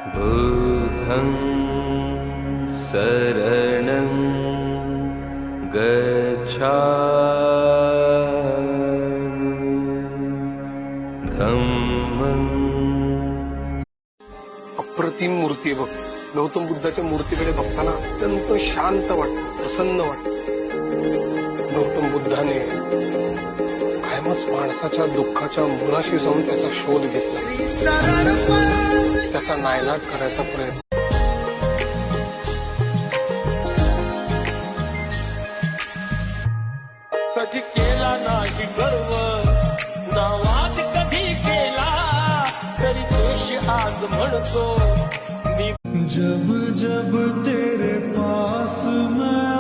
बुद्धं शरणं गच्छामि धम्मं। अप्रतिम मूर्ती बघ. गौतम बुद्धाच्या मूर्तीकडे बघताना अत्यंत शांत वाटतं, प्रसन्न वाटतं. गौतम बुद्धाने कायमच माणसाच्या दुःखाच्या मुळाशी जाऊन त्याचा शोध घेतला, त्याचा नायनाट करायचा प्रयत्न. कधी केला नाही गर्व, ना वाद कधी केला, तरी देश आज म्हणतो मी. जब जब तेरे पास मैं